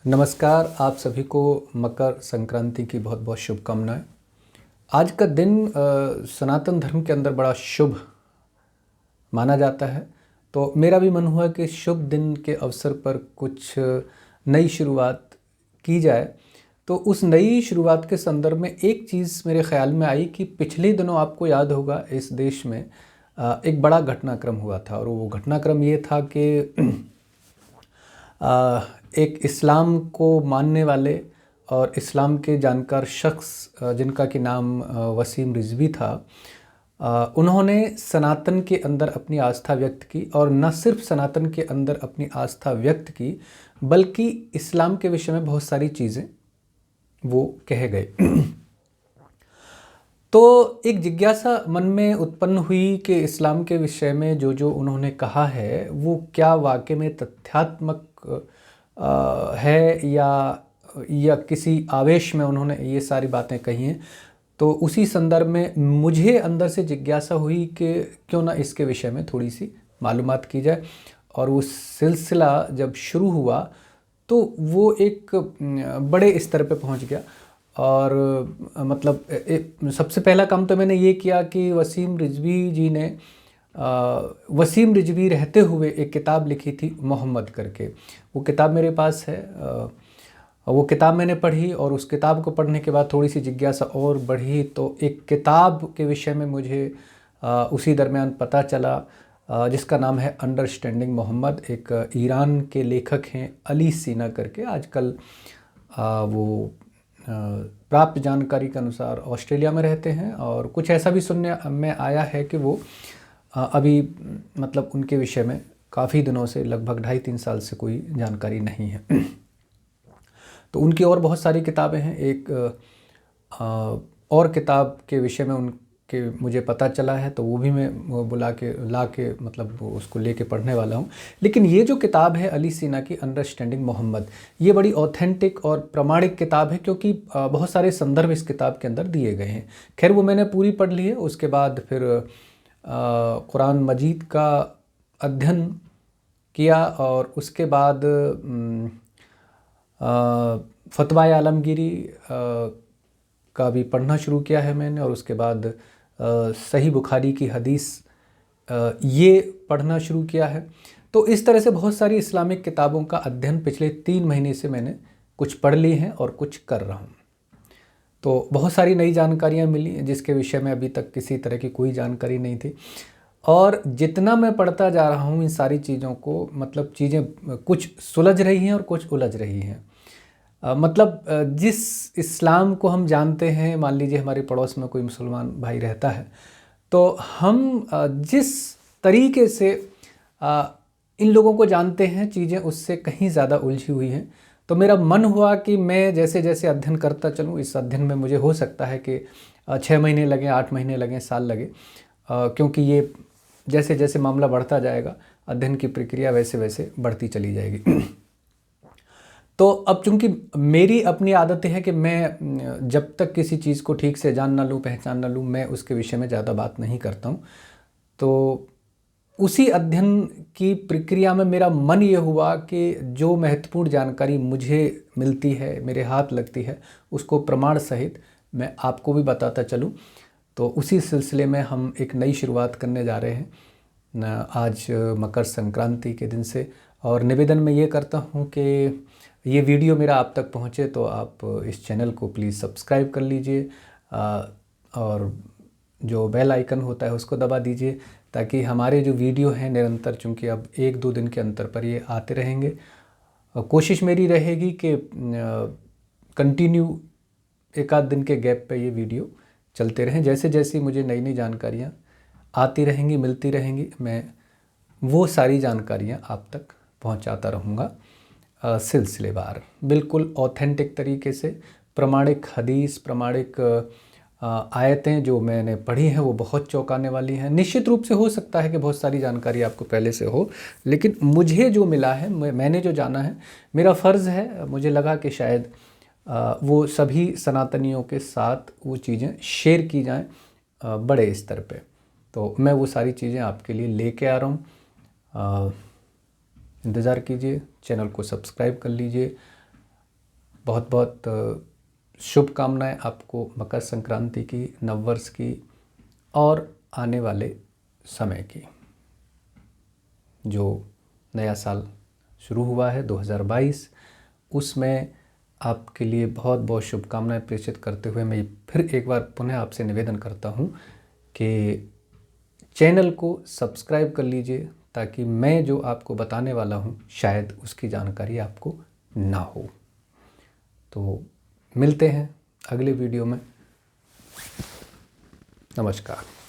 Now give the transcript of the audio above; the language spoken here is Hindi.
नमस्कार। आप सभी को मकर संक्रांति की बहुत बहुत शुभकामनाएं। आज का दिन सनातन धर्म के अंदर बड़ा शुभ माना जाता है, तो मेरा भी मन हुआ कि शुभ दिन के अवसर पर कुछ नई शुरुआत की जाए। तो उस नई शुरुआत के संदर्भ में एक चीज़ मेरे ख़्याल में आई कि पिछले दिनों आपको याद होगा इस देश में एक बड़ा घटनाक्रम हुआ था, और वो घटनाक्रम ये था कि एक इस्लाम को मानने वाले और इस्लाम के जानकार शख्स जिनका कि नाम वसीम रिजवी था, उन्होंने सनातन के अंदर अपनी आस्था व्यक्त की, और न सिर्फ सनातन के अंदर अपनी आस्था व्यक्त की बल्कि इस्लाम के विषय में बहुत सारी चीज़ें वो कह गए। तो एक जिज्ञासा मन में उत्पन्न हुई कि इस्लाम के विषय में जो जो उन्होंने कहा है वो क्या वाकई में तथ्यात्मक है या किसी आवेश में उन्होंने ये सारी बातें कही हैं। तो उसी संदर्भ में मुझे अंदर से जिज्ञासा हुई कि क्यों ना इसके विषय में थोड़ी सी मालूमात की जाए। और वो सिलसिला जब शुरू हुआ तो वो एक बड़े स्तर पे पहुंच गया। और मतलब सबसे पहला काम तो मैंने ये किया कि वसीम रिजवी जी ने वसीम रिजवी रहते हुए एक किताब लिखी थी मोहम्मद करके। वो किताब मेरे पास है। वो किताब मैंने पढ़ी, और उस किताब को पढ़ने के बाद थोड़ी सी जिज्ञासा और बढ़ी। तो एक किताब के विषय में मुझे उसी दरमियान पता चला, जिसका नाम है अंडरस्टैंडिंग मोहम्मद। एक ईरान के लेखक हैं अली सीना करके। आजकल वो प्राप्त जानकारी के अनुसार ऑस्ट्रेलिया में रहते हैं, और कुछ ऐसा भी सुनने में आया है कि वो अभी मतलब उनके विषय में काफ़ी दिनों से, लगभग 2.5-3 साल से कोई जानकारी नहीं है। तो उनकी और बहुत सारी किताबें हैं। एक और किताब के विषय में उनके मुझे पता चला है, तो वो भी मैं वो ला के मतलब उसको लेके पढ़ने वाला हूँ। लेकिन ये जो किताब है अली सीना की अंडरस्टैंडिंग मोहम्मद, ये बड़ी ऑथेंटिक और प्रामाणिक किताब है, क्योंकि बहुत सारे संदर्भ इस किताब के अंदर दिए गए हैं। खैर वो मैंने पूरी पढ़ ली है। उसके बाद फिर कुरान मजीद का अध्ययन किया, और उसके बाद फतवाए आलमगीरी का भी पढ़ना शुरू किया है मैंने, और उसके बाद सही बुखारी की हदीस ये पढ़ना शुरू किया है। तो इस तरह से बहुत सारी इस्लामिक किताबों का अध्ययन पिछले 3 महीने से मैंने कुछ पढ़ ली हैं और कुछ कर रहा हूँ। तो बहुत सारी नई जानकारियाँ मिली जिसके विषय में अभी तक किसी तरह की कोई जानकारी नहीं थी। और जितना मैं पढ़ता जा रहा हूँ इन सारी चीज़ों को, मतलब चीज़ें कुछ सुलझ रही हैं और कुछ उलझ रही हैं। मतलब जिस इस्लाम को हम जानते हैं, मान लीजिए हमारे पड़ोस में कोई मुसलमान भाई रहता है, तो हम जिस तरीके से इन लोगों को जानते हैं, चीज़ें उससे कहीं ज़्यादा उलझी हुई हैं। तो मेरा मन हुआ कि मैं जैसे जैसे अध्ययन करता चलूँ, इस अध्ययन में मुझे हो सकता है कि 6 महीने लगें, 8 महीने लगें, साल लगे, क्योंकि ये जैसे जैसे मामला बढ़ता जाएगा, अध्ययन की प्रक्रिया वैसे वैसे बढ़ती चली जाएगी। तो अब चूंकि मेरी अपनी आदत है कि मैं जब तक किसी चीज़ को ठीक से जान ना लूँ, पहचान ना लूँ, मैं उसके विषय में ज़्यादा बात नहीं करता हूँ। तो उसी अध्ययन की प्रक्रिया में मेरा मन ये हुआ कि जो महत्वपूर्ण जानकारी मुझे मिलती है, मेरे हाथ लगती है, उसको प्रमाण सहित मैं आपको भी बताता चलूँ। तो उसी सिलसिले में हम एक नई शुरुआत करने जा रहे हैं आज मकर संक्रांति के दिन से। और निवेदन मैं ये करता हूँ कि ये वीडियो मेरा आप तक पहुँचे तो आप इस चैनल को प्लीज़ सब्सक्राइब कर लीजिए, और जो बेल आइकन होता है उसको दबा दीजिए, ताकि हमारे जो वीडियो हैं निरंतर, चूँकि अब 1-2 दिन के अंतर पर ये आते रहेंगे। कोशिश मेरी रहेगी कि कंटिन्यू 1 आध दिन के गैप पे ये वीडियो चलते रहें। जैसे जैसे मुझे नई नई जानकारियाँ आती रहेंगी, मिलती रहेंगी, मैं वो सारी जानकारियाँ आप तक पहुँचाता रहूँगा सिलसिलेवार, बिल्कुल ऑथेंटिक तरीके से। प्रमाणिक हदीस, प्रमाणिक आयतें जो मैंने पढ़ी हैं वो बहुत चौंकाने वाली हैं। निश्चित रूप से हो सकता है कि बहुत सारी जानकारी आपको पहले से हो, लेकिन मुझे जो मिला है, मैंने जो जाना है, मेरा फ़र्ज़ है, मुझे लगा कि शायद वो सभी सनातनियों के साथ वो चीज़ें शेयर की जाएं बड़े स्तर पे। तो मैं वो सारी चीज़ें आपके लिए लेके आ रहा हूँ। इंतज़ार कीजिए, चैनल को सब्सक्राइब कर लीजिए, बहुत बहुत शुभकामनाएं आपको मकर संक्रांति की, नववर्ष की और आने वाले समय की। जो नया साल शुरू हुआ है 2022, उसमें आपके लिए बहुत बहुत शुभकामनाएं प्रेषित करते हुए मैं फिर एक बार पुनः आपसे निवेदन करता हूं कि चैनल को सब्सक्राइब कर लीजिए, ताकि मैं जो आपको बताने वाला हूं शायद उसकी जानकारी आपको ना हो। तो मिलते हैं अगले वीडियो में। नमस्कार।